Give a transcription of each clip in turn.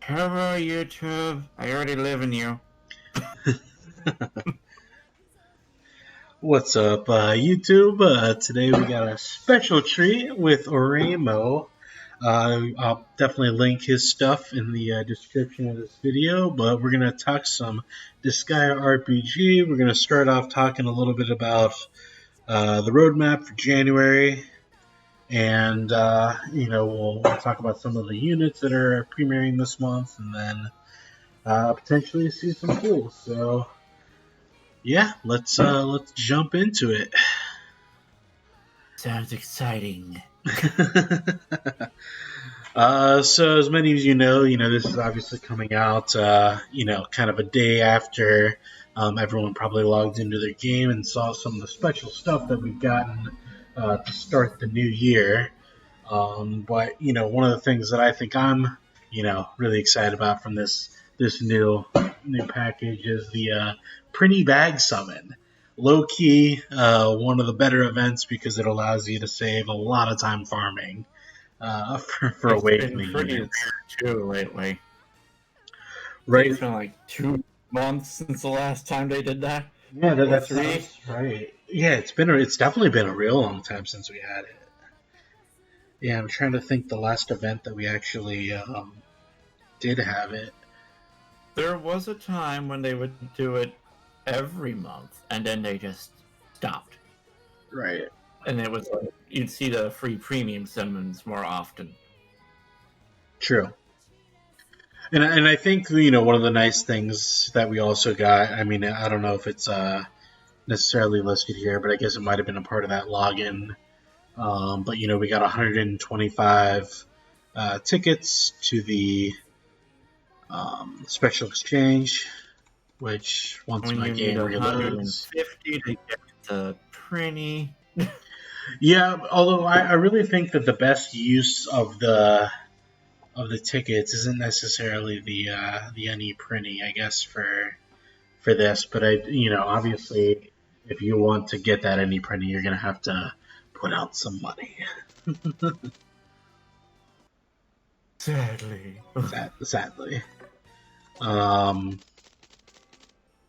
Hello, YouTube. I already live in you. What's up, YouTube? Today we got a special treat with Oreimo. I'll definitely link his stuff in the description of this video, but we're going to talk some Disgaea RPG. We're going to start off talking a little bit about the roadmap for January, and we'll talk about some of the units that are premiering this month, and then potentially see some tools. So yeah, let's jump into it. Sounds exciting. So as many of you know, this is obviously coming out, kind of a day after everyone probably logged into their game and saw some of the special stuff that we've gotten to start the new year. But one of the things that I think I'm, really excited about from this new package is the Prinny Bag Summon. Low key, one of the better events because it allows you to save a lot of time farming for awakening It's been pretty units. rare too lately. Right? It's been like 2 months since the last time they did that. Yeah, Or that 3. sounds right. Yeah, it's definitely been a real long time since we had it. Yeah, I'm trying to think the last event that we actually did have it. There was a time when they would do it every month, and then they just stopped. Right. And it was like you'd see the free premium summons more often. True. And I think one of the nice things that we also got. I mean, I don't know if it's necessarily listed here, but I guess it might have been a part of that login. But we got 125 tickets to the special exchange, which once When my you need game reloads. 150 to get the Prinny. Yeah, although I really think that the best use of the tickets isn't necessarily the NE Prinny, I guess for this, but obviously if you want to get that NE Prinny, you're gonna have to put out some money. Sadly. Sadly. Well,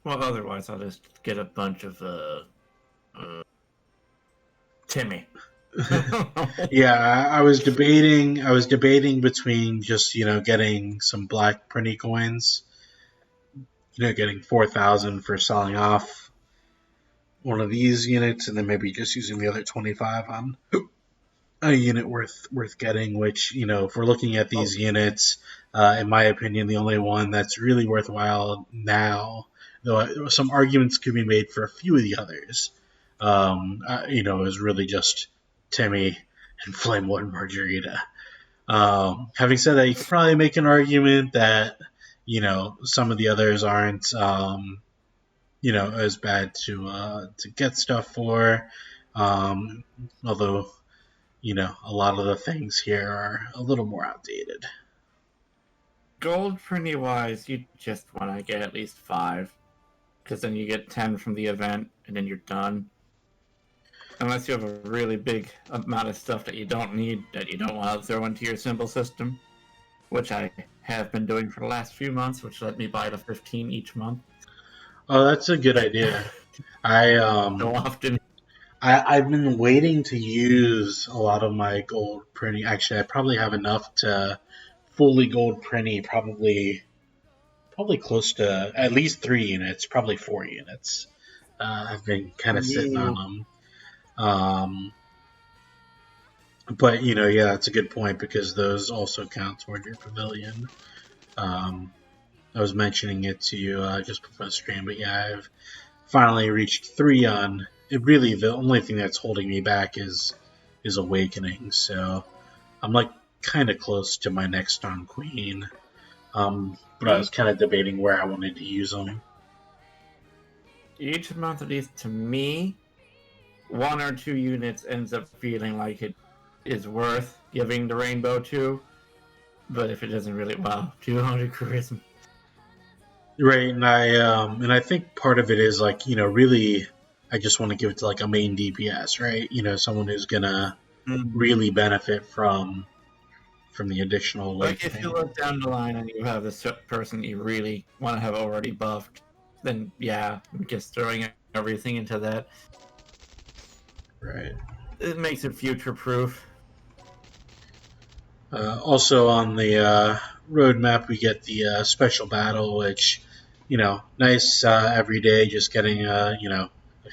otherwise I'll just get a bunch of Timmy. Yeah, I was debating between just getting some black Prinny coins, getting 4,000 for selling off one of these units, and then maybe just using the other 25 on a unit worth getting. Which if we're looking at these units, in my opinion, the only one that's really worthwhile now, though some arguments could be made for a few of the others, is really just Timmy and Flamelord Margarita. Having said that, you could probably make an argument that some of the others aren't as bad to get stuff for. Although a lot of the things here are a little more outdated. Gold Prinny wise, you just want to get at least 5, because then you get 10 from the event, and then you're done. Unless you have a really big amount of stuff that you don't need, that you don't want to throw into your symbol system, which I have been doing for the last few months, which let me buy the 15 each month. Oh, that's a good idea. So often. I've been waiting to use a lot of my gold printing. Actually, I probably have enough to fully gold printy. Probably close to at least 3 units. Probably 4 units. I've been kind of sitting on them. But yeah, that's a good point because those also count toward your pavilion. I was mentioning it to you just before the stream, but yeah, I've finally reached 3 on it. Really, the only thing that's holding me back is awakening. So I'm like kind of close to my next on queen. But I was kind of debating where I wanted to use them. Each month, at least to me, 1 or 2 units ends up feeling like it is worth giving the rainbow to. But if it doesn't really, 200 charisma. Right, and I think part of it is like really, I just want to give it to like a main DPS, right? Someone who's gonna really benefit from from the additional Like, weight if you thing. look down the line and you have this person you really want to have already buffed, then yeah, just throwing everything into that, Right. it makes it future-proof. Also on the roadmap, we get the special battle, which, nice every day, just getting a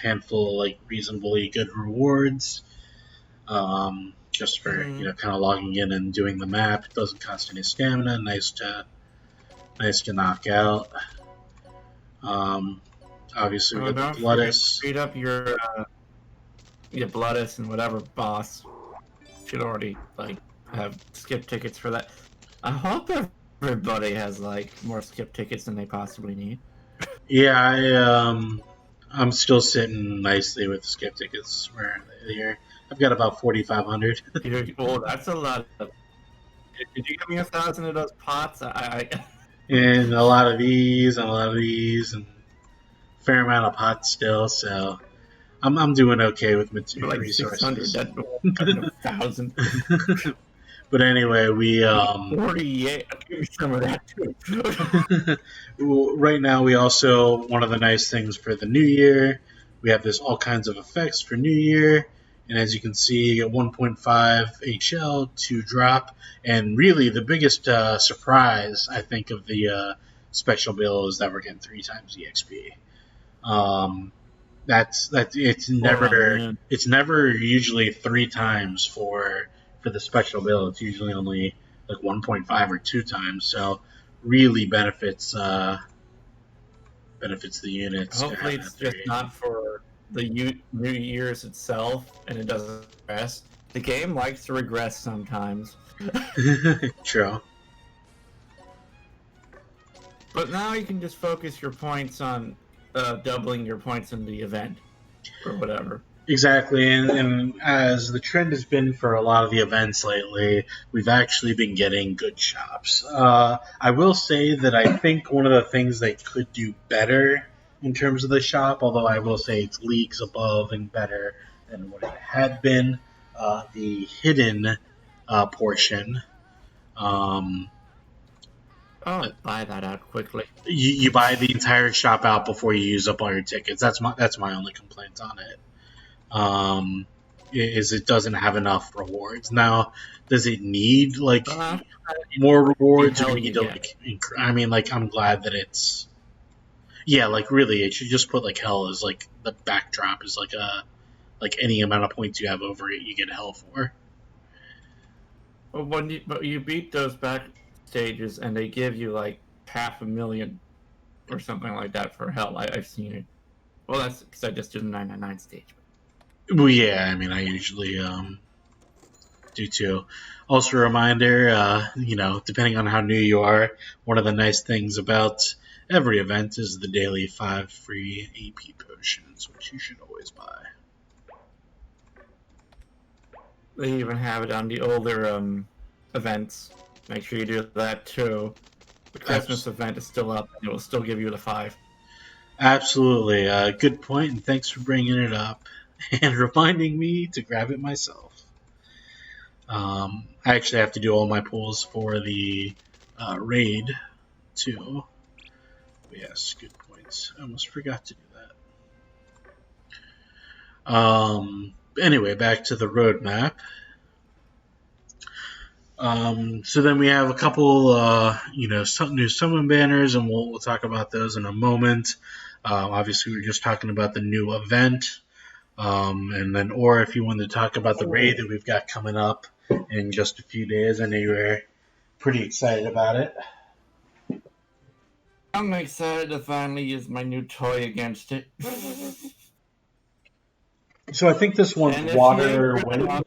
handful of like reasonably good rewards. Just for kind of logging in and doing the map. It doesn't cost any stamina. Nice to knock out. Um, Obviously, we Oh, got the don't forget to Bloodus. speed up your Bloodus and whatever boss should already like have skip tickets for that. I hope everybody has like more skip tickets than they possibly need. Yeah, I'm still sitting nicely with the skip tickets where here. I've got about 4,500. Oh, that's a lot of. Did you give me 1,000 of those pots? And a lot of these, and a lot of these, and a fair amount of pots still. So I'm doing okay with like 600. resources. That 1,000. But anyway, we 48. Give me some of that too. right now we also one of the nice things for the new year. We have this all kinds of effects for New Year, and as you can see, 1.5 HL to drop, and really the biggest surprise I think of the special bill is that we're getting 3 times EXP. Um, that's Or a moon. it's never usually 3 times for the special bill. It's usually only like 1.5 or 2 times. So really benefits the units to Hopefully, have that it's just three. not for the New Year's itself, and it doesn't regress. The game likes to regress sometimes. True. But now you can just focus your points on doubling your points in the event or whatever. Exactly, and as the trend has been for a lot of the events lately, we've actually been getting good shops. I will say that I think one of the things they could do better in terms of the shop, although I will say it's leagues above and better than what it had been, the hidden portion. Um, Oh, buy that out quickly. you buy the entire shop out before you use up all your tickets. That's my only complaint on it. um, is it doesn't have enough rewards. Now, does it need like Uh, more rewards, or do hell we need you to get. like? I mean, like I'm glad that it's like really it should just put like hell as like the backdrop is like any amount of points you have over it, you get hell for. Well, but you beat those back stages, and they give you like 500,000 or something like that for hell. I've seen it. Well, that's because I just did a 999 stage. Well, yeah, I mean, I usually do too. Also, a reminder, depending on how new you are, one of the nice things about every event is the daily 5 free AP potions, which you should always buy. They even have it on the older events. Make sure you do that too. The Christmas Abs- event is still up, and it will still give you the 5. Absolutely. Good point, and thanks for bringing it up and reminding me to grab it myself. I actually have to do all my pulls for the raid, too. Yes, good points. I almost forgot to do that. Anyway, back to the roadmap. So then we have a couple, some new summon banners, and we'll talk about those in a moment. Obviously, we were just talking about the new event, and then, or if you wanted to talk about the raid that we've got coming up in just a few days, I know you were pretty excited about it. I'm excited to finally use my new toy against it. So I think this one's And if she ain't water, good wind, enough,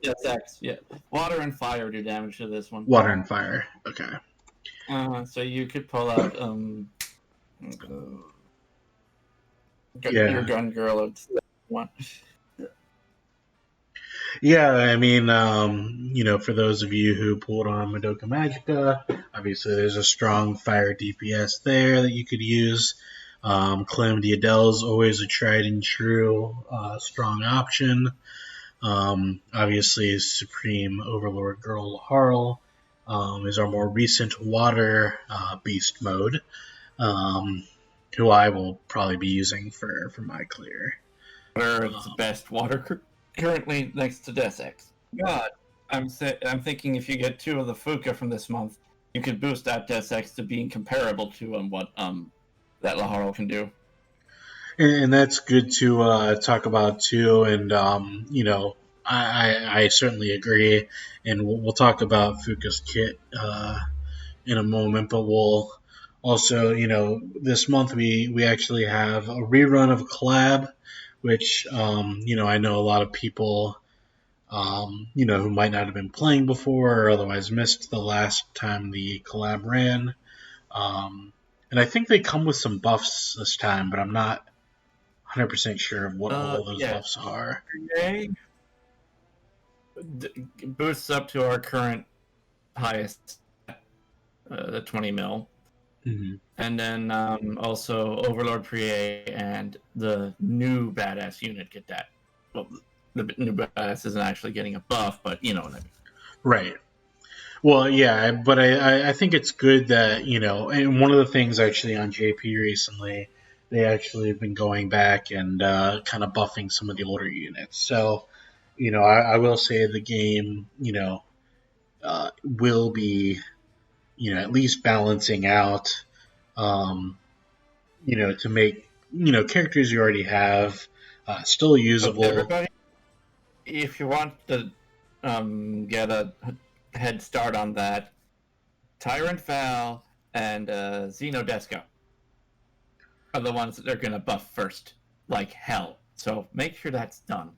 yes, X, yeah. Water and fire do damage to this one. water and fire. Okay. So you could pull out your Yeah. gun girl or one. Yeah, I mean, for those of you who pulled on Madoka Magica, obviously there's a strong fire DPS there that you could use. Calamity Adele is always a tried and true strong option. Obviously, Supreme Overlord Girl Harl is our more recent water beast mode, um, who I will probably be using for my clear. It's best water currently next to Death Ex. God, I'm thinking if you get 2 of the Fuka from this month, you could boost that Death Ex to being comparable to what that Laharo can do. And that's good to talk about too. And I certainly agree. And we'll talk about Fuka's kit in a moment, but we'll also, this month we actually have a rerun of a collab, which I know a lot of people who might not have been playing before or otherwise missed the last time the collab ran. And I think they come with some buffs this time, but I'm not 100% sure of what all those buffs are. Today boosts up to our current highest, the 20 mil. Mm-hmm. And then also Overlord Prie and the new badass unit get that. Well, the new badass isn't actually getting a buff, but you know what I mean. Right. Well, yeah, but I think it's good that, and one of the things actually on JP recently, they actually have been going back and kind of buffing some of the older units. So, I will say the game, will be, at least balancing out, to make, characters you already have still usable. Everybody, if you want to get a head start on that, Tyrant Val and Xenodesco are the ones that they're going to buff first, like hell. So make sure that's done.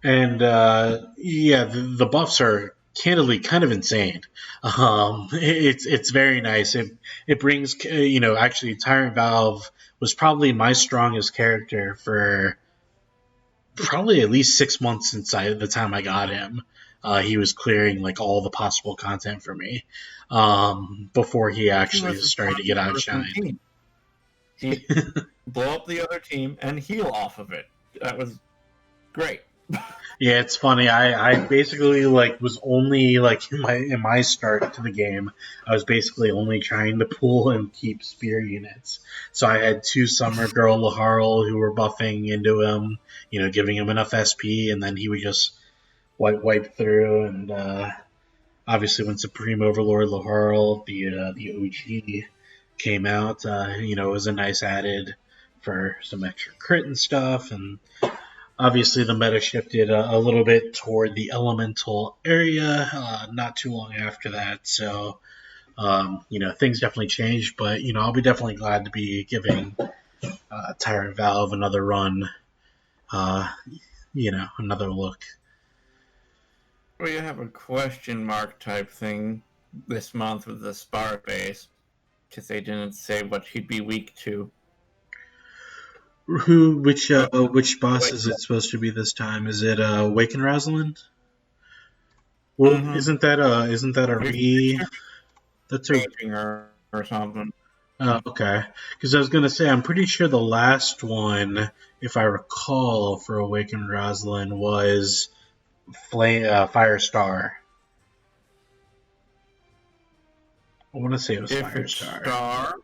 And the buffs are candidly kind of insane. It's very nice. It brings actually Tyrant Valve was probably my strongest character for probably at least 6 months since the time I got him. He was clearing like all the possible content for me before he actually started to get outshined. He blow up the other team and heal off of it. That was great. Yeah, it's funny. I basically was only in my start to the game, I was basically only trying to pull and keep spear units. So I had 2 Summer Girl Laharl who were buffing into him, giving him enough SP, and then he would just wipe through. And obviously, when Supreme Overlord Laharl, the OG, came out, it was a nice added for some extra crit and stuff. And obviously, the meta shifted a little bit toward the elemental area not too long after that. So, things definitely changed. But, I'll be definitely glad to be giving Tyrant Valve another run, another look. We have a question mark type thing this month with the Spar base, because they didn't say what he'd be weak to. Which boss is it supposed to be this time? Is it Waken Rosalind? Well, isn't that a re? That's a or something. Okay, because I was gonna say I'm pretty sure the last one, if I recall, for Awakened Rosalind was Firestar. I want to say it was Firestar.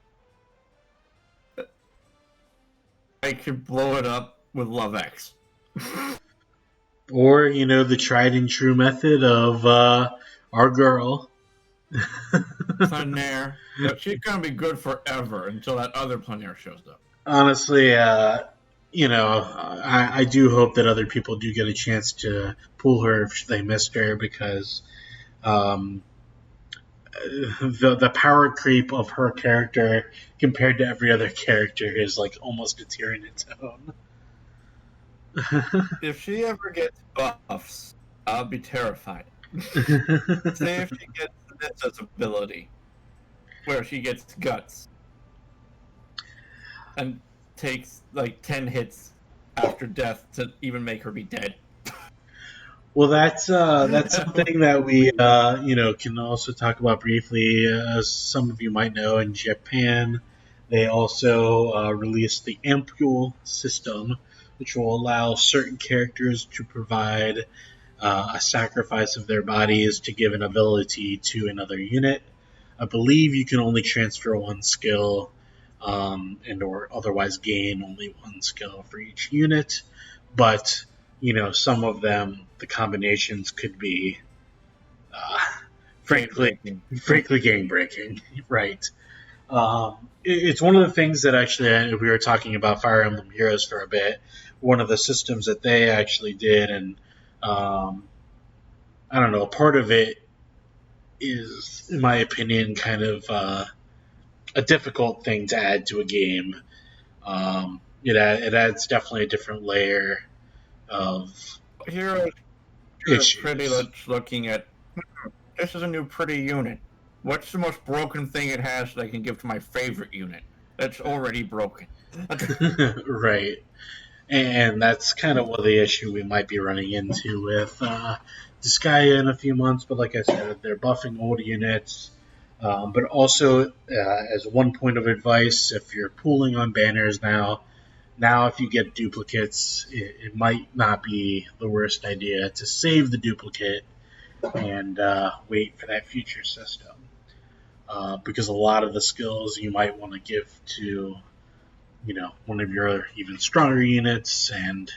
I could blow it up with Love X. Or, the tried and true method of our girl. Plenaire. But she's going to be good forever until that other Plenaire shows up. Honestly, I do hope that other people do get a chance to pull her if they missed her, because the power creep of her character compared to every other character is almost a tier in its own. If she ever gets buffs, I'll be terrified. Say if she gets this ability, where she gets guts and takes 10 hits after death to even make her be dead. Well, that's something that we can also talk about briefly. As some of you might know, in Japan, they also released the Ampule system, which will allow certain characters to provide a sacrifice of their bodies to give an ability to another unit. I believe you can only transfer one skill and or otherwise gain only one skill for each unit. But, some of them, the combinations could be, uh, frankly, Game-breaking. frankly game breaking, right? It's one of the things that actually we were talking about Fire Emblem Heroes for a bit. One of the systems that they actually did, and I don't know, part of it is, in my opinion, kind of a difficult thing to add to a game. It adds definitely a different layer of Heroes are pretty issues. much looking at, this is a new pretty unit. What's the most broken thing it has that I can give to my favorite unit that's already broken? Right. And that's kind of what the issue we might be running into with Disgaea in a few months. But like I said, they're buffing old units. But also, as one point of advice, if you're pooling on banners now if you get duplicates, it might not be the worst idea to save the duplicate and wait for that future system. Because a lot of the skills you might want to give to one of your even stronger units and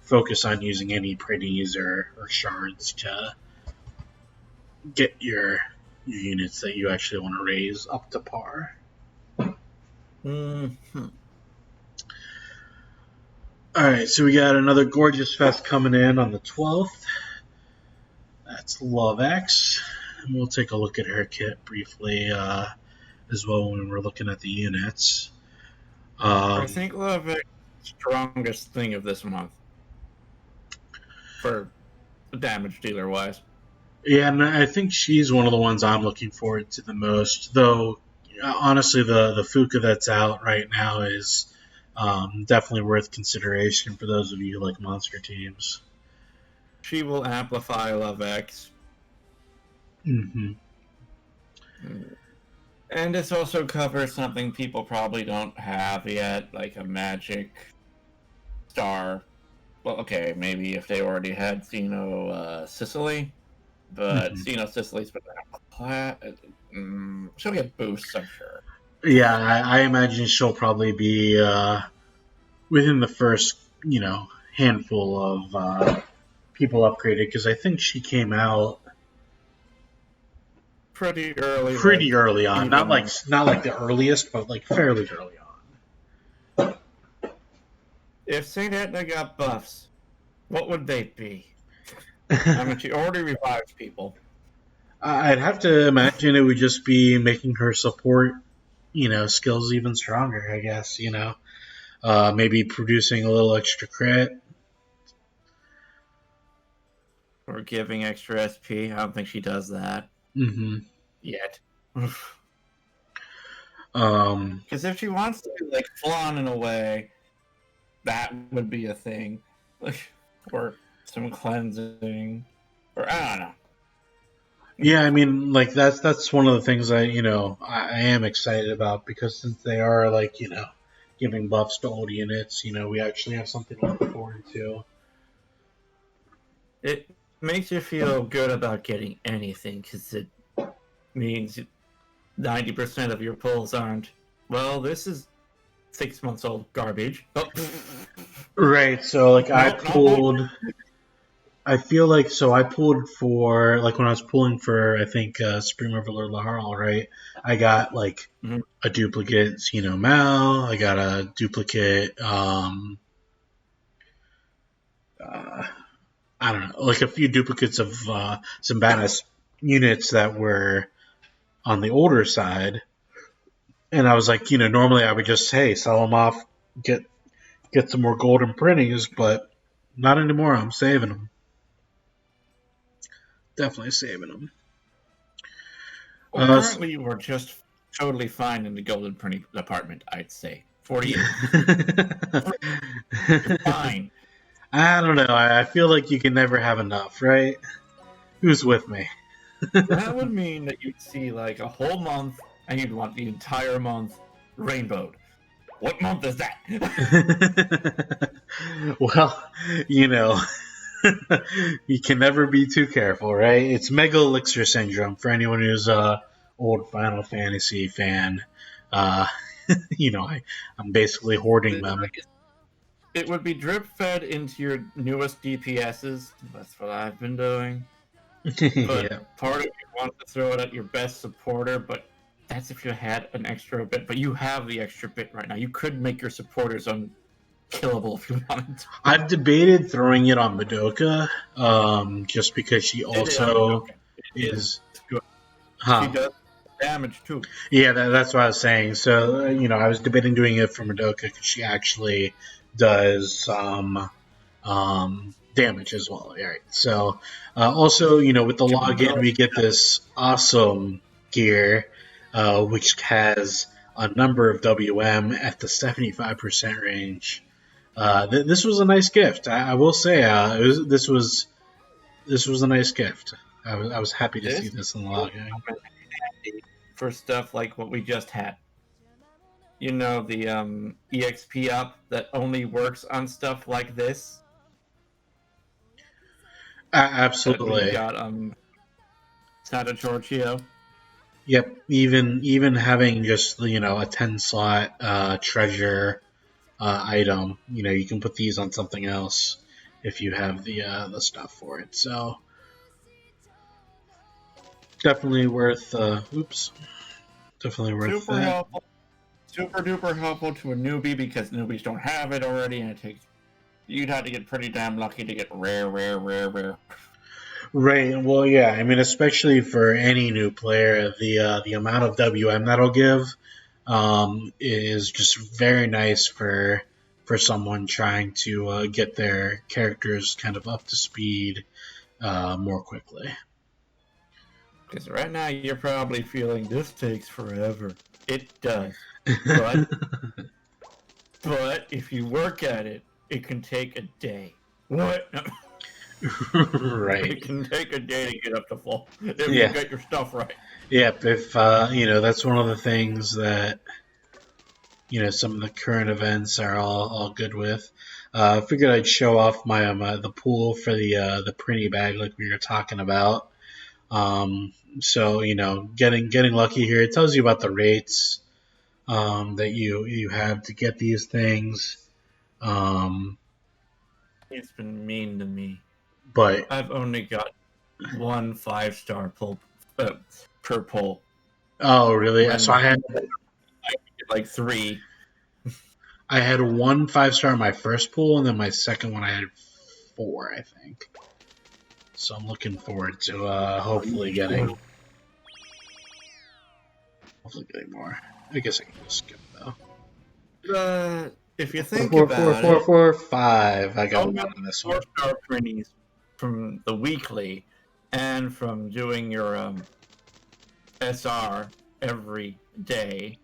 focus on using any pretties or shards to get your units that you actually want to raise up to par. Mm-hmm. Alright, so we got another gorgeous fest coming in on the 12th. That's Love X. And we'll take a look at her kit briefly as well when we're looking at the units. I think Love is the strongest thing of this month for damage dealer wise. Yeah, and I think she's one of the ones I'm looking forward to the most. Though, honestly, the Fuka that's out right now is definitely worth consideration for those of you who like monster teams. She will amplify Love X. Mm-hmm. And this also covers something people probably don't have yet, like a magic star. Well, okay, maybe if they already had Xeno Sicily, but Mm-hmm. Xeno Sicily's been she'll get boosts, I'm sure. Yeah, I imagine she'll probably be within the first, handful of people upgraded because I think she came out Pretty early, pretty like early on. Not like even the earliest, but like fairly early on. if Saint Edna got buffs, what would they be? I mean, she already revives people. I'd have to imagine it would just be making her support, skills even stronger. I guess maybe producing a little extra crit. Or giving extra SP. I don't think she does that Mm-hmm. yet. Because if she wants to be like Flan in a way, that would be a thing. Or some cleansing. Or I don't know. Yeah, I mean, like that's one of the things I am excited about because since they are like giving buffs to old units, we actually have something to look forward to. It makes you feel good about getting anything because it means 90% of your pulls aren't, well, this is 6 months old garbage. Oh. Right. So like I No, pulled. I feel like I pulled for like when I was pulling for I think Supreme Overlord Laharl, right? I got like Mhm. a duplicate Mal. I got a duplicate. I don't know, like a few duplicates of some badass units that were on the older side, and I was like, normally I would just sell them off, get some more golden printings, but not anymore. I'm saving them. Definitely saving them. Well, currently you are just totally fine in the golden printing department, I'd say. 48. You're fine. I don't know. I feel like you can never have enough, right? Who's with me? That would mean that you'd see like a whole month and you'd want the entire month rainbowed. What month is that? Well, you know, you can never be too careful, right? It's Mega Elixir syndrome for anyone who's a old Final Fantasy fan. Uh, I'm basically hoarding them. It would be drip fed into your newest DPSs. That's what I've been doing. But Yeah. part of me wants to throw it at your best supporter, but that's if you had an extra bit. But you have the extra bit right now. You could make your supporters unkillable if you wanted to. I've debated throwing it on Madoka, just because she Did it on also Madoka. It is, is good. She huh? does damage too. Yeah, that's what I was saying. So, I was debating doing it for Madoka because she actually does some damage as well. All right. So, also, with the login, we get this awesome gear, which has a number of WM at the 75% range. This was a nice gift. I will say, this was a nice gift. I was happy to see This this in the will login. come in handy for stuff like what we just had. The EXP up that only works on stuff like this. That we Absolutely. got Santa Giorgio. Yep. Even having just a 10 slot treasure item, you can put these on something else if you have the stuff for it. So definitely worth. Oops. Definitely worth Super that. helpful. Super duper helpful to a newbie because newbies don't have it already, and it takes. You'd have to get pretty damn lucky to get rare, rare, rare, rare. Right. Well, yeah. I mean, especially for any new player, the amount of WM that'll give is just very nice for someone trying to get their characters kind of up to speed more quickly. Because right now you're probably feeling this takes forever. It does, but if you work at it, it can take a day. What? Right. It can take a day to get up to full if you Yeah. get your stuff right. Yep. If that's one of the things that some of the current events are all good with. I figured I'd show off the pool for the Prinny bag like we were talking about. So getting lucky here. It tells you about the rates that you have to get these things. Um, It's been mean to me. but I've only got one 5-star pull per pull. oh really? So When I get like 3. I had one 5-star in my first pool, and then my second one I had 4, I think. So I'm looking forward to hopefully getting more. I guess I can just skip though. If you Four, think four, four, about four, it, 4, 5. I got so one many on this one. 4-star printies from the weekly and from doing your SR every day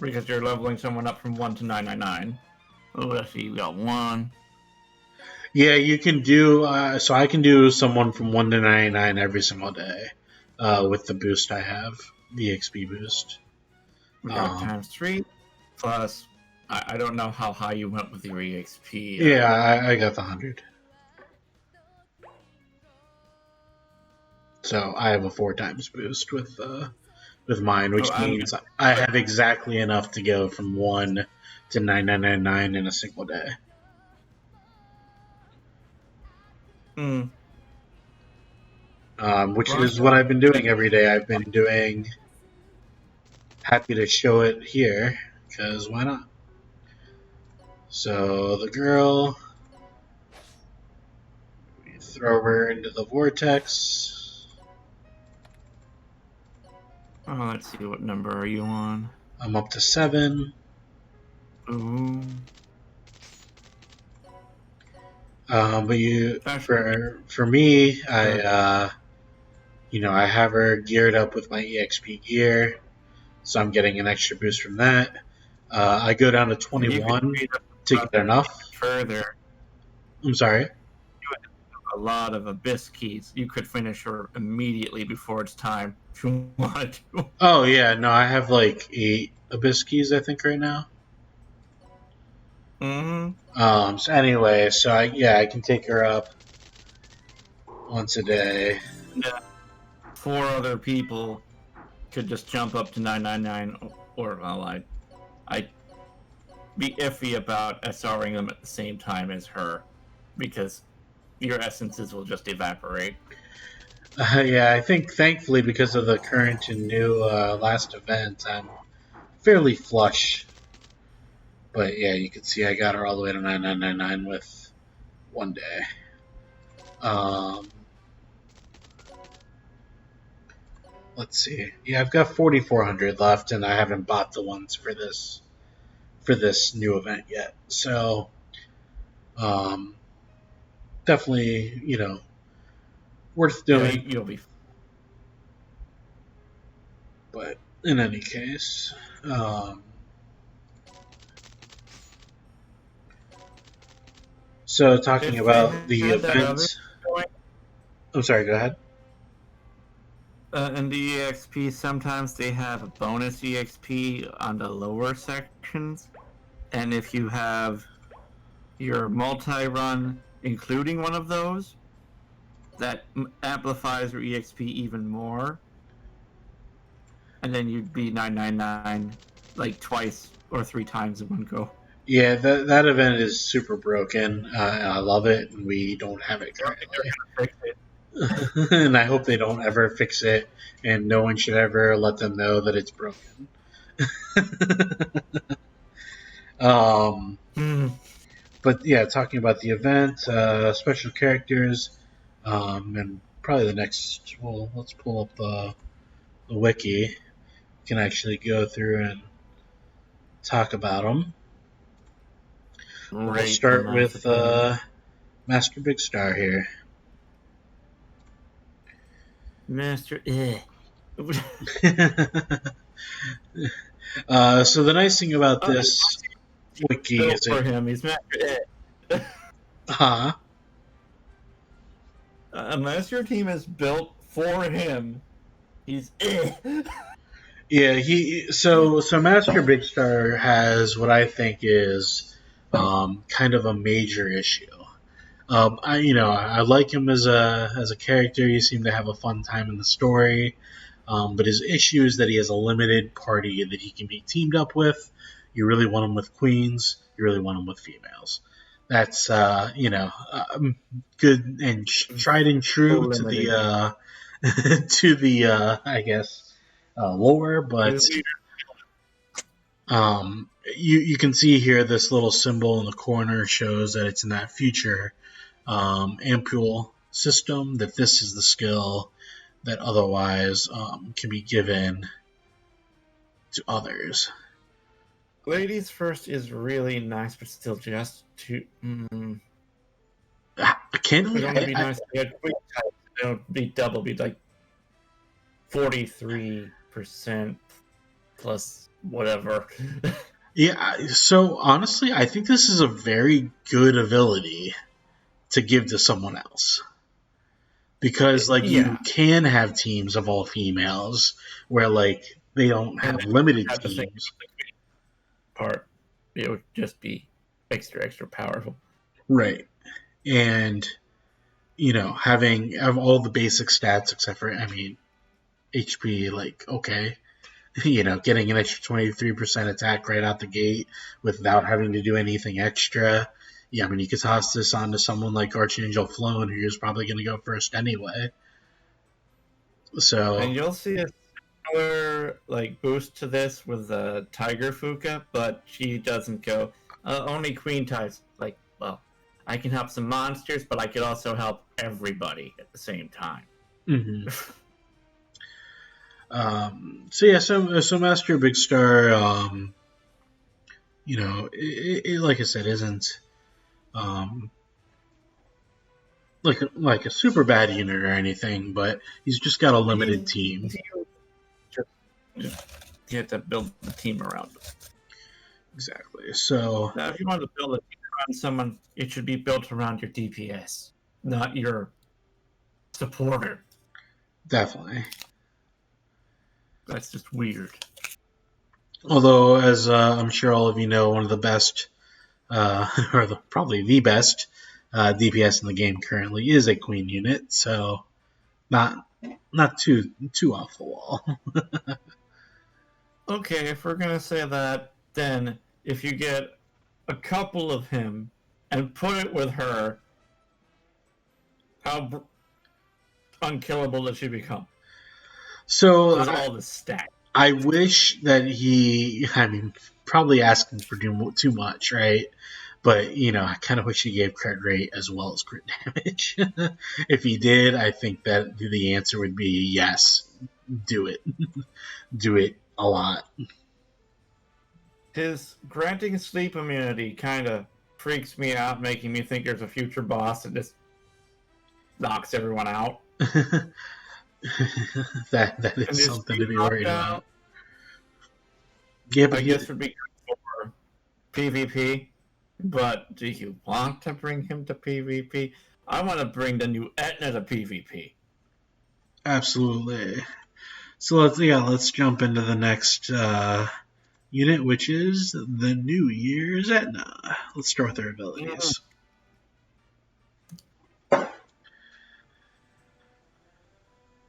because you're leveling someone up from 1 to 999. Oh, let's see, you got 1. Yeah, you can do. So I can do someone from 1 to 99 every single day with the boost I have, the XP boost. We got times 3 plus. I don't know how high you went with your EXP. Yeah, I got the 100. So I have a 4 times boost with mine, which means I have exactly enough to go from 1 to 9999 in a single day. Which is what I've been doing every day. I've been doing. Happy to show it here because why not? So the girl, we throw her into the vortex. Oh, let's see, what number are you on? I'm up to 7. Ooh. But for me, I have her geared up with my EXP gear, so I'm getting an extra boost from that. I go down to 21 to get enough. Further. I'm sorry. A lot of abyss keys. You could finish her immediately before it's time if you wanted to. Oh yeah, no, I have like 8 Abiskis, I think, right now. Mm-hmm. So anyway, so I can take her up once a day. Yeah. 4 other people could just jump up to 999, or well, I be iffy about SRing them at the same time as her, because your essences will just evaporate. Yeah, I think thankfully because of the current and new last event, I'm fairly flush. But yeah, you can see I got her all the way to 9999 with one day. Um, let's see. Yeah, I've got 4,400 left, and I haven't bought the ones for this new event yet. So um, definitely, worth Yeah, doing. you'll be. But in any case, so talking If they about the had that other event. going, I'm sorry. Go ahead. in the EXP, sometimes they have a bonus EXP on the lower sections, and if you have your multi-run including one of those, that amplifies your EXP even more, and then you'd be 999 like twice or 3 times in one go. Yeah, that event is super broken. And I love it, and we don't have it I don't think they're currently. gonna fix it. And I hope they don't ever fix it, and no one should ever let them know that it's broken. um, Hmm. but yeah, talking about the event, special characters, and probably the next. Well, let's pull up the wiki. We can actually go through and talk about them. We'll Rate them start as with opinion. Master Big Star here. Master. So the nice thing about Oh, this wiki built is for it, him. He's Master. huh? Unless your team is built for him, he's. Yeah, so Master Big Star has what I think is kind of a major issue. I like him as a character. He seemed to have a fun time in the story, but his issue is that he has a limited party that he can be teamed up with. You really want him with queens. You really want him with females. That's good and tried and So true to the limited. to the I guess lore, but you can see here this little symbol in the corner shows that it's in that future ampule system, that this is the skill that otherwise can be given to others. Ladies first is really nice, but still just too. Candidly, It'd only be nice if you had quick types. It would be double, be like 43% plus whatever. yeah. So honestly, I think this is a very good ability to give to someone else, because like you Yeah, can have teams of all females where like they don't and have then you limited have the thing teams. part. It would just be extra powerful. Right. And having have all the basic stats except for, I mean, HP, like, okay, getting an extra 23% attack right out the gate without having to do anything extra. Yeah, I mean, you could toss this on to someone like Archangel Floan, who's probably going to go first anyway. So, And you'll see a similar like boost to this with Tiger Fuka, but she doesn't go only Queen types. Like, well, I can help some monsters, but I could also help everybody at the same time. mhm. So yeah, so Master Big Star, like I said, isn't um, like a super bad unit or anything, but he's just got a limited team. Just you have to build the team around them. Exactly. So Now, if you want to build a team around someone, it should be built around your DPS, not your supporter. definitely. That's just weird. Although, as I'm sure all of you know, one of the best, or probably the best DPS in the game currently is a Queen unit. So not not too off the wall. Okay, if we're gonna say that, then if you get a couple of him and put it with her, how unkillable does she become? So There's all this stack. I wish that he. I mean, probably asking for too much, right? But I kind of wish he gave crit rate as well as crit damage. If he did, I think that the answer would be yes. Do it. Do it a lot. His granting sleep immunity kind of freaks me out, making me think there's a future boss that just knocks everyone out. That And is his something to be worried knockdown, about. Yeah, but I guess, would be good for PvP. But do you want to bring him to PvP? I want to bring the new Etna to PvP. absolutely. So let's jump into the next unit, which is the New Year's Etna. Let's start with their abilities.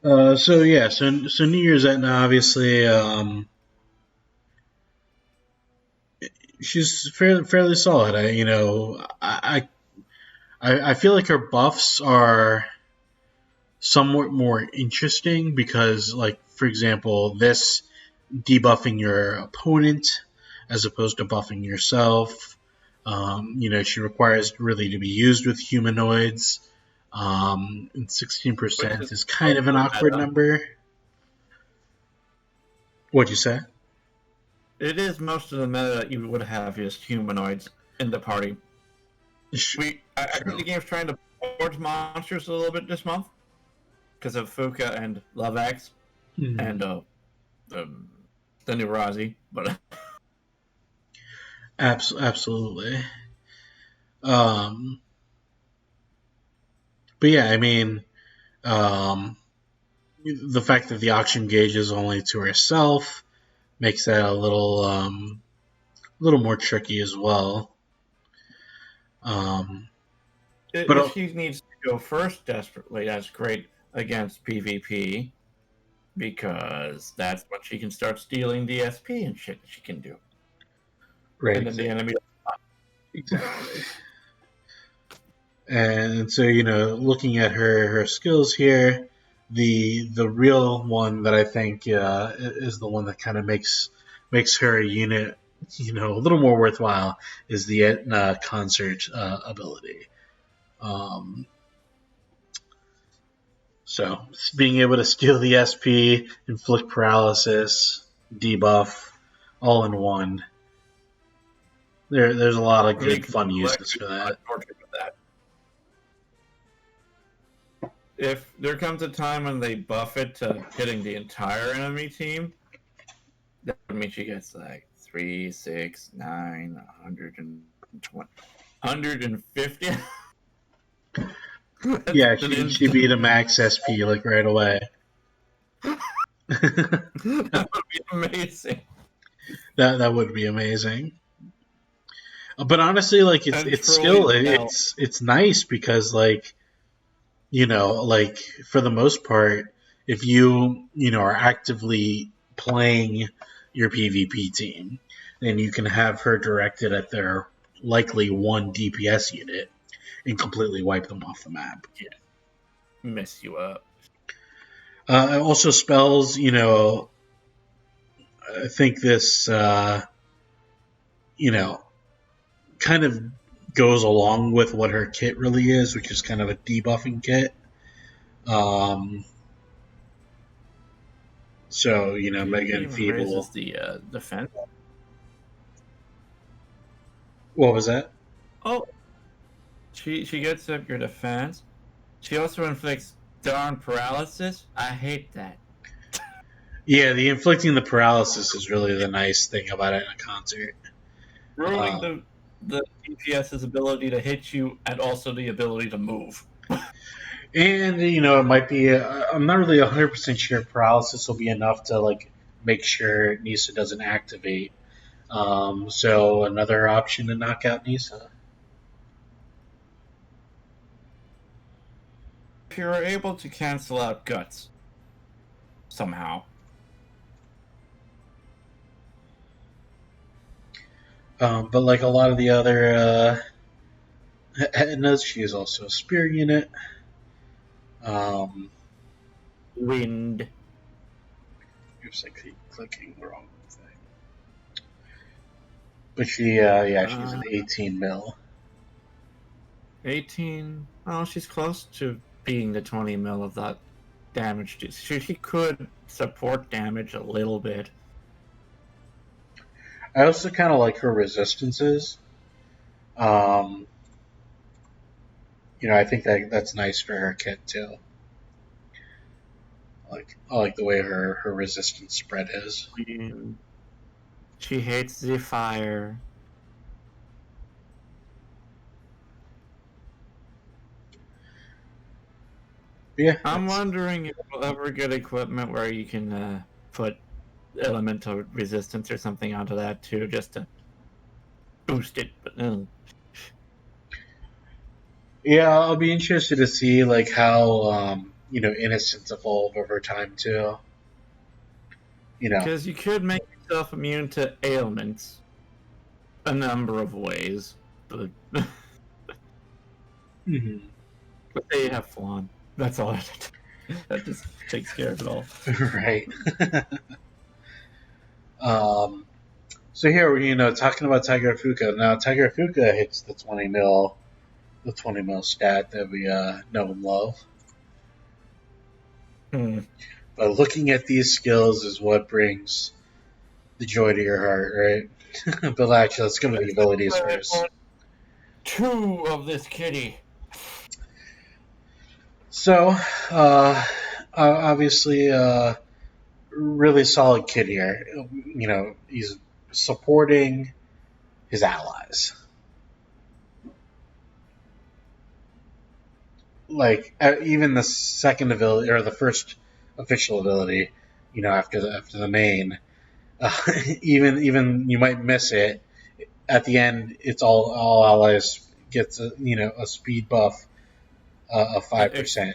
So New Year's Etna, obviously, she's fairly solid. I feel like her buffs are somewhat more interesting because, like, for example, this debuffing your opponent as opposed to buffing yourself. She requires really to be used with humanoids. And 16% is kind of an awkward number. What'd you say? It is most of the meta that you would have just humanoids in the party. I think the game's trying to forge monsters a little bit this month because of Fuka and Lovex and the new Razi, but absolutely. But yeah, I mean, the fact that the auction gauge is only to herself makes that a little more tricky as well. If she needs to go first desperately, that's great against PvP because that's when she can start stealing the SP and shit she can do. Right, and then the enemy. Exactly. And so, looking at her skills here, the real one that I think is the one that kind of makes her a unit, a little more worthwhile is the Etna concert ability. So being able to steal the SP, inflict paralysis, debuff, all in one. There's a lot of good fun uses for that. If there comes a time when they buff it to hitting the entire enemy team, that would mean she gets like 3, 6, 9, 120, 150. Yeah, she beat a max SP like right away. That would be amazing. That would be amazing. But honestly, like it's nice because like for the most part, if you are actively playing your PvP team, then you can have her directed at their likely one DPS unit and completely wipe them off the map. Yeah, mess you up. Also spells, I think this, kind of goes along with what her kit really is, which is kind of a debuffing kit. So Mega Enfeeble raises the defense. What was that? Oh, she gets up your defense. She also inflicts darn paralysis. I hate that. Yeah, the inflicting the paralysis is really the nice thing about it in a concert. Ruining the DPS's ability to hit you and also the ability to move. And it might be I'm not really 100% sure paralysis will be enough to like make sure Nisa doesn't activate. So another option to knock out Nisa. If you're able to cancel out guts somehow, But like a lot of the other Etnas, she is also a spear unit. Um, wind. oops, I keep clicking the wrong thing. But yeah, she's an 18 mil. 18. Oh, she's close to being the 20 mil of that damage. She could support damage a little bit. I also kind of like her resistances. Um, I think that's nice for her kit too. I like the way her resistance spread is. She hates the fire. But yeah, I'm wondering if we'll ever get equipment where you can put elemental resistance or something onto that too, just to boost it. But yeah. I'll be interested to see like how innocents evolve over time too. You know, because you could make yourself immune to ailments a number of ways, but mm-hmm. but they have flan. That's all. That just takes care of it all. Right. um, so here, talking about Tiger Fuka. Now, Tiger Fuka hits the 20 mil stat that we know and love. Hmm. But looking at these skills is what brings the joy to your heart, right? But actually, let's go to the abilities first. Two of this kitty. So, obviously, really solid kid here. He's supporting his allies. Like even the second ability or the first official ability, after the main, uh, even you might miss it. At the end, it's all allies gets a speed buff of 5%.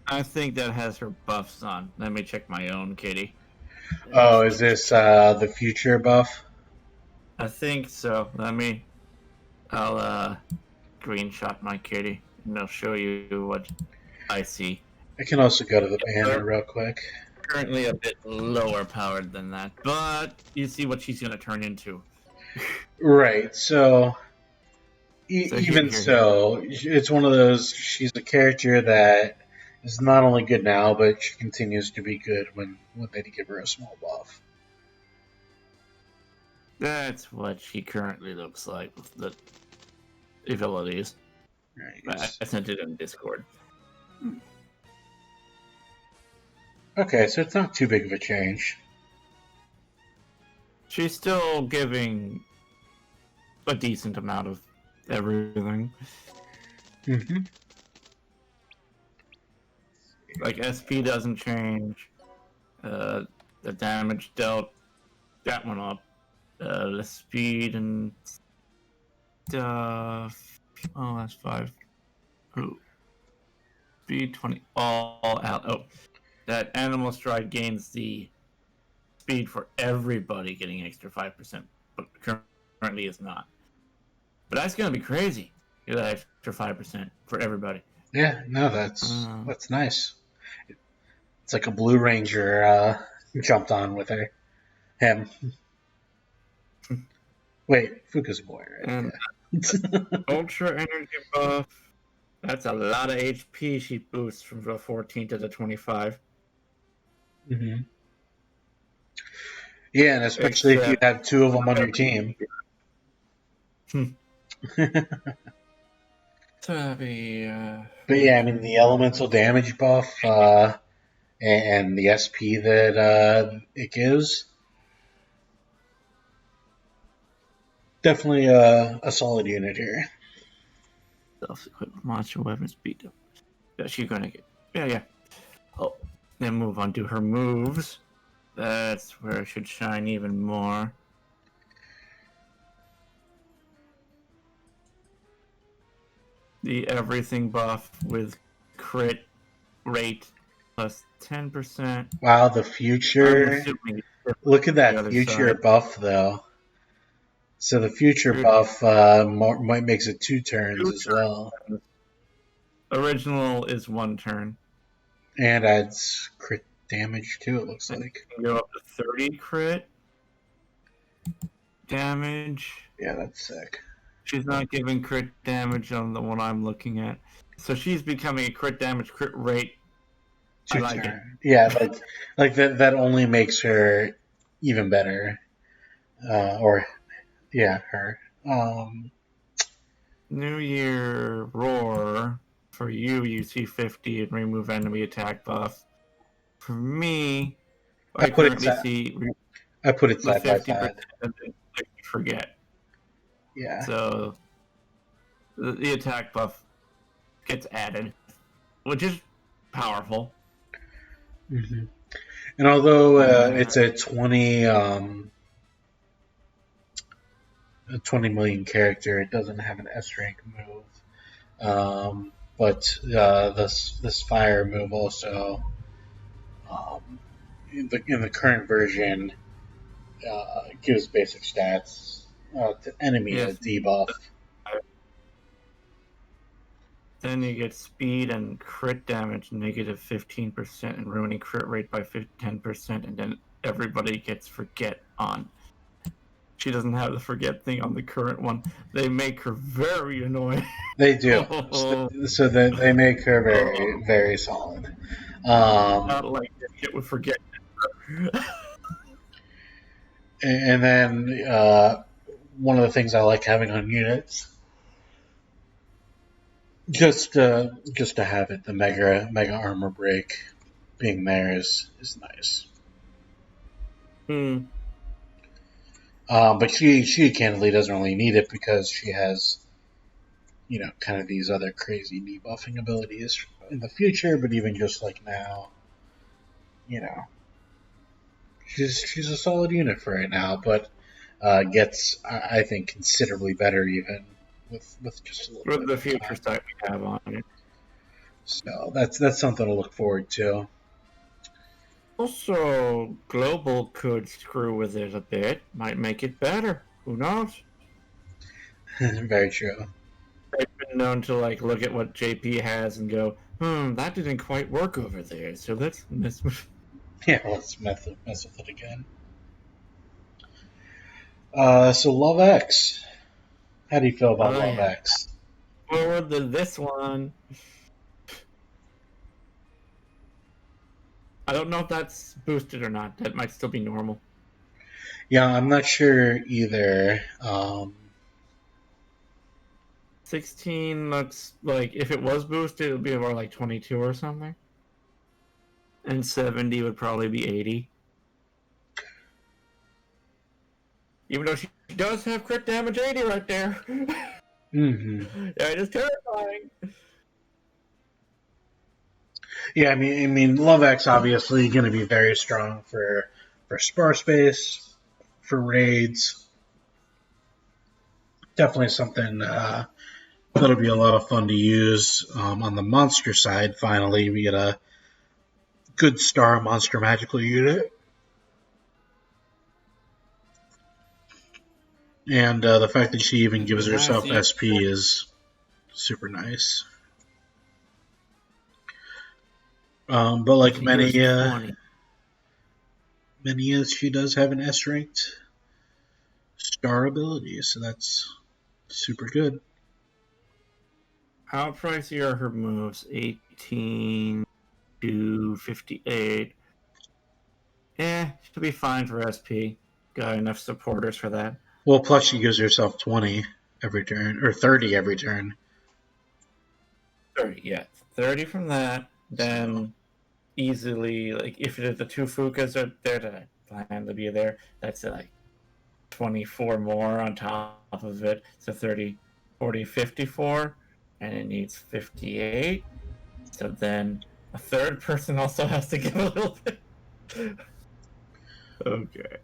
I think that has her buffs on. Let me check my own kitty. Oh, is this the future buff? I think so. I'll screenshot my kitty and I'll show you what I see. I can also go to the So banner real quick. currently a bit lower powered than that, but you see what she's gonna turn into. Right. So So even here. so, it's one of those. She's a character that is not only good now, but she continues to be good when they give her a small buff. That's what she currently looks like with the abilities. Right. I sent it in Discord. Okay, so it's not too big of a change. She's still giving a decent amount of everything. Mm-hmm. Like SP doesn't change. The damage dealt, that went up. The speed and stuff. Oh, that's 5. Oh, speed 20. All out. Oh, that animal stride gains the speed for everybody, getting extra 5%, but currently is not. But that's gonna be crazy. Get that extra 5% for everybody. Yeah, no, that's nice. It's like a Blue Ranger jumped on with him. Wait, Fuka's a boy, right? And Yeah. ultra energy buff. That's a lot of HP she boosts from the 14 to the 25. Mm-hmm. Yeah, and especially if you Except have two of them on your team. But yeah, I mean the elemental damage buff and the SP that it gives, definitely a solid unit here. self-equipped monster weapon speed. Yeah, she's gonna get. Yeah. Oh, then move on to her moves. That's where it should shine even more. The everything buff with crit rate plus 10%. Wow, the I'm future. assuming it's different Look at on the that other future side. buff, though. So the future Two buff might makes it 2 turns as well, turns. Original is 1 turn. and adds crit damage too. It looks And like. you can go up to 30 crit damage. Yeah, that's sick. She's not giving crit damage on the one I'm looking at. So she's becoming a crit damage, crit rate. I Two like it. turn. Yeah, like that. That only makes her even better. Or yeah, her. New Year Roar. For you see 50 and remove enemy attack buff. For me, I I put it. currently see I put it the side by 50% side. and then forget. Yeah. So the attack buff gets added, which is powerful. hmm And although Uh, it's a 20 million character, it doesn't have an S rank move. But this fire move also um, in the current version gives basic stats to enemy a yes. debuff. Then you get speed and crit damage negative 15% and ruining crit rate by 10%, and then everybody gets forget on. She doesn't have the forget thing on the current one. They make her very annoying. They do, Oh, so that they make her oh, very solid. not like this shit with forget. And then one of the things I like having on units, just to have it, the mega armor break being there is nice. Hmm. But she candidly doesn't really need it because she has kind of these other crazy debuffing abilities in the future. But even just like now, you know, she's a solid unit for right now. But gets I think considerably better even with just a little With bit the more future time. site we have on it. So that's something to look forward to. Also, Global could screw with it a bit. Might make it better. Who knows? Very true. They've been known to like look at what JP has and go, that didn't quite work over there. So let's mess with. Yeah, let's mess with it again. So Love X. How do you feel about Oh Love yeah. X? Forward to this one. I don't know if that's boosted or not. That might still be normal. Yeah, I'm not sure either. 16 looks like if it was boosted, it would be more like 22 or something. And 70 would probably be 80. Even though she does have crit damage 80 right there. hmm Yeah, it is terrifying. Yeah, I mean, Love X obviously going to be very strong for spar space, for raids. Definitely something that'll be a lot of fun to use. On the monster side, finally, we get a good star monster magical unit, and the fact that she even gives It has herself the SP is super nice. But like she gives 20. many as she does have an S ranked star ability, so that's super good. How pricey are her moves? 18 to 58. She'll be fine for SP. Got enough supporters for that. Well, plus she gives herself 20 every turn, or 30 every turn. 30, yeah. 30 from that. So, Then easily, like, if the two Fukas are there that I plan to be there, that's like 24 more on top of it. So 30, 40, 54. And it needs 58. So then a third person also has to give a little bit. Okay.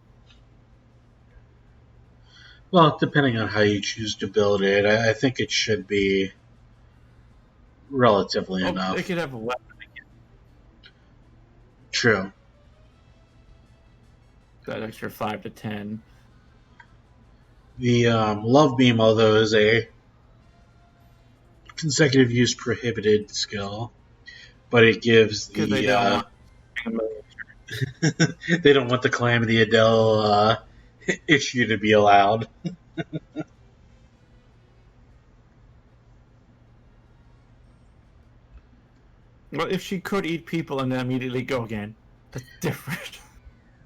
Well, depending on how you choose to build it, I think it should be relatively Oh, they enough. could have a weapon. True. That extra 5 to 10. The love beam, although, is a consecutive use prohibited skill, but it gives Because they the don't want. they don't want the Calamity Adele issue to be allowed. Well, if she could eat people and then immediately go again, that's different.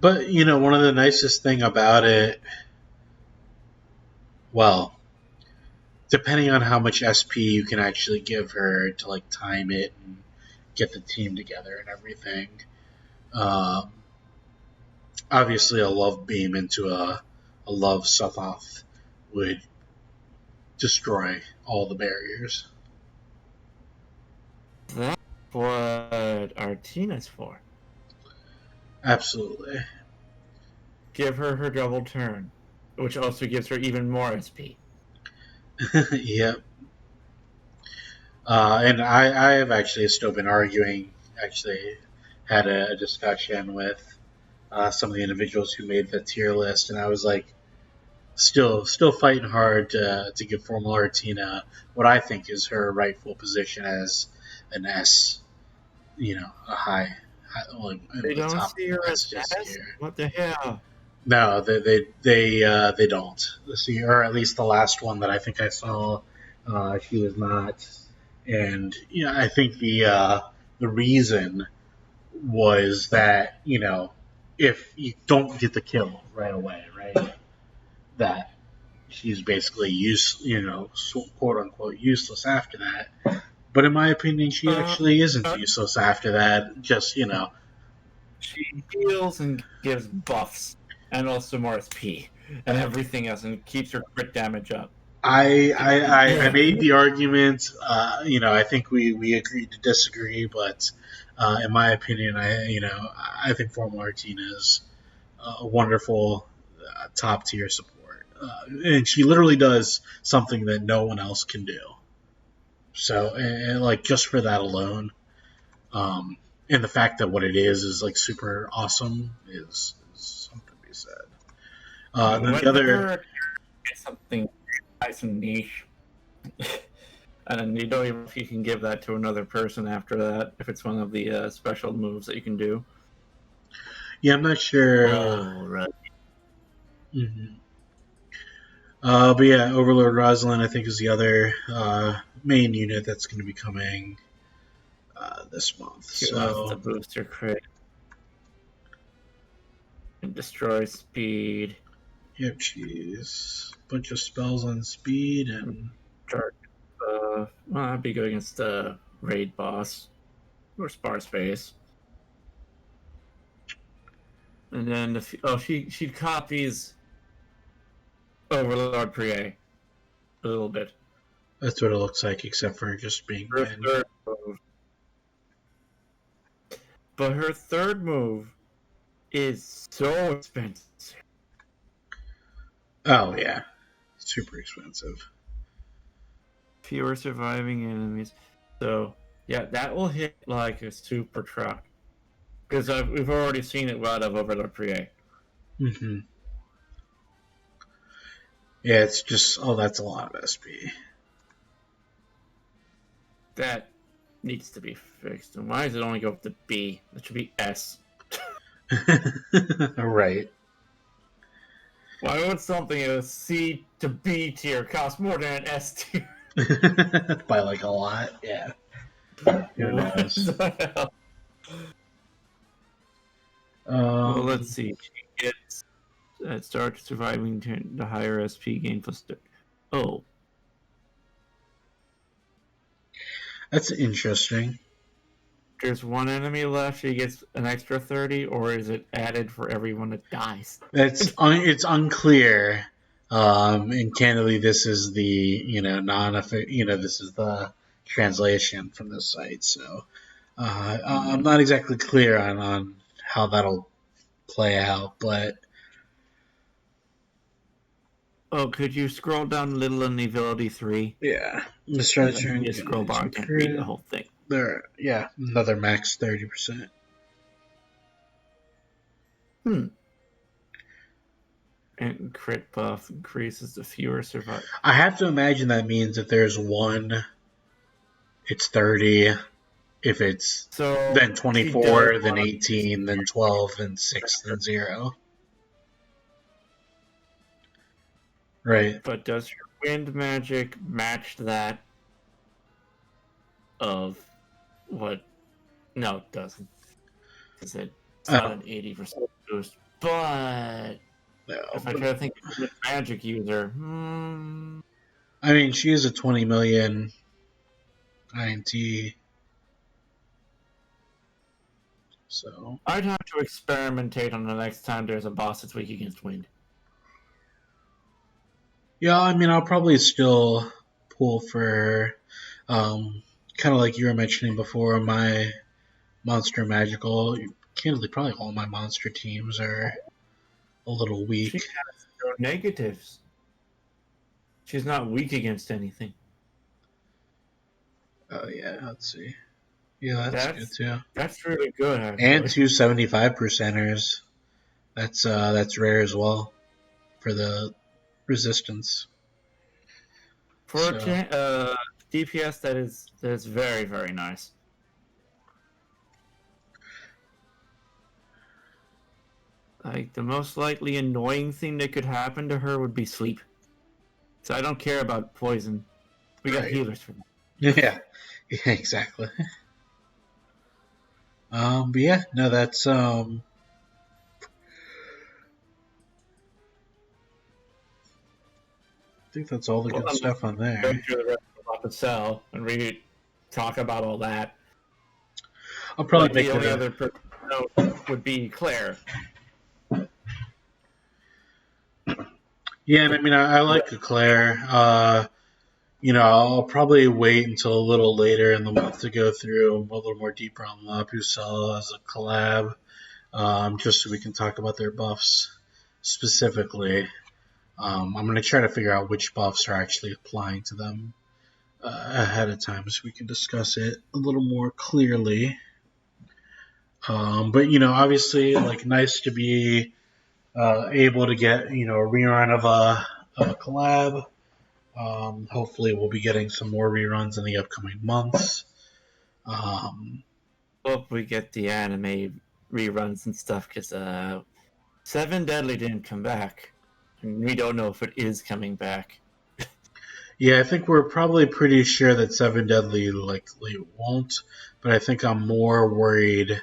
But one of the nicest thing about it, well, depending on how much SP you can actually give her to like time it and get the team together and everything. Um, Obviously, a love beam into a love Suthoth would destroy all the barriers. That's what Artina's for. Absolutely. Give her double turn, which also gives her even more SP. Yep. And I have actually still been arguing, actually had a discussion with some of the individuals who made the tier list, and I was like, still fighting hard to give Formula Artina what I think is her rightful position as an S, a like in They the don't top see her as S S? tier. What the hell? No, they don't. See, or at least the last one that I think I saw, she was not. And I think the reason was that if you don't get the kill right away, right, that she's basically quote unquote useless after that. But in my opinion, she Uh, actually isn't uh, useless after that. Just she heals and gives buffs, and also more SP, and everything else, and keeps her crit damage up. I made the argument. I think we agreed to disagree, but in my opinion, I think Formal Martina is a wonderful top tier support, and she literally does something that no one else can do. So, and like just for that alone, um, and the fact that what it is like super awesome is something to be said. Then the other, Whenever it's something nice and niche, and you don't even know if you can give that to another person after that, if it's one of the special moves that you can do. yeah, I'm not sure. Oh, right. Mhm. But yeah, Overlord Rosalind, I think, is the other main unit that's going to be coming this month. She lost the So, booster crit and destroy speed. yep, she's a bunch of spells on speed and. Dark. Well, that'd be good against the raid boss or spar space. And then she copies Overlord Prié a little bit. That's what it looks like, except for just being Her wind. third move, but her third move is so expensive. Oh, yeah. Super expensive. Fewer surviving enemies. So yeah, that will hit like a super truck because we've already seen it out of Overlord Prié. Hmm. Yeah, it's just, oh, that's a lot of SP. That needs to be fixed. And why does it only go up to B? It should be S. Right. Why would something in a C to B tier cost more than an S tier? By like a lot, yeah. Who What knows? the hell? Well, let's Um, see. She gets start surviving the higher SP gain plus. Oh, that's interesting. there's one enemy left. She gets an extra 30, or is it added for everyone that dies? It's unclear. And candidly, this is the non this is the translation from the site. So I'm not exactly clear on how that'll play out, but Oh, could you scroll down a little in the ability 3? yeah, the Give strategy me a scroll bar. I can't read the whole thing. there. Yeah, another max 30%. And crit buff increases the fewer survive. I have to imagine that means if there's 1, it's 30. If it's So then she does 24, then want 18, then 12, then 6, then 0. Right. but does your wind magic match that of what? No, it doesn't. Because it's not an 80% boost. But No, if I try to think of a magic user, I mean, she is a 20 million INT. So I'd have to experimentate on the next time there's a boss that's weak against wind. yeah, I mean, I'll probably still pull for, kind of like you were mentioning before, my monster magical. Candidly, probably all my monster teams are a little She weak. has no negatives. She's not weak against anything. Oh yeah, let's see. Yeah, that's good too. That's really good, And actually. 275%ers. That's rare as well for the resistance. For So DPS, that is very, very nice. Like, the most likely annoying thing that could happen to her would be sleep. So I don't care about poison. We got right. healers for that. Yeah. Yeah, exactly. But yeah, no, that's I think that's all the Well, good I'm stuff on going there. through the rest of what to sell and we talk about all that. I'll probably Like, make the only a other person would be Claire. yeah, and I mean I like Eclair. I'll probably wait until a little later in the month to go through a little more deeper on La Pucelle as a collab, just so we can talk about their buffs specifically. I'm going to try to figure out which buffs are actually applying to them ahead of time so we can discuss it a little more clearly. But obviously, like, nice to be able to get a rerun of a collab. Hopefully, we'll be getting some more reruns in the upcoming months. Hope we get the anime reruns and stuff, because Seven Deadly didn't come back. And we don't know if it is coming back. Yeah, I think we're probably pretty sure that Seven Deadly likely won't, but I think I'm more worried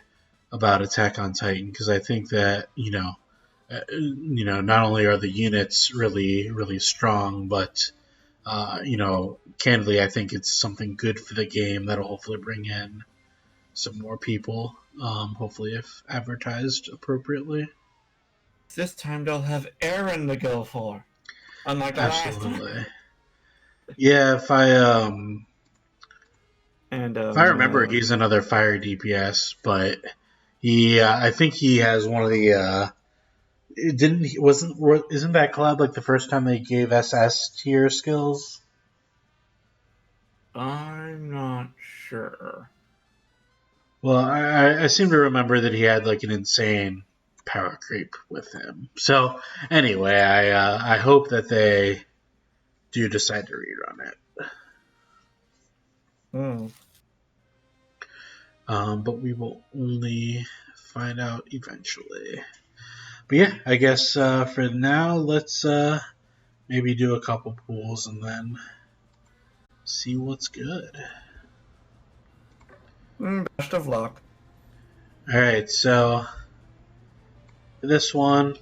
about Attack on Titan because I think that not only are the units really really strong, but candidly, I think it's something good for the game that'll hopefully bring in some more people. Hopefully, if advertised appropriately. This time they'll have Aaron to go for, unlike the last time. Absolutely. Yeah, And if I remember, he's another fire DPS, but I think he has one of the. Didn't he? Isn't that collab like the first time they gave SS tier skills? I'm not sure. Well, I seem to remember that he had like an insane power creep with him. So anyway, I hope that they do decide to rerun it. But we will only find out eventually. But yeah, I guess for now, let's maybe do a couple pools and then see what's good. Best of luck. Alright, so for this one,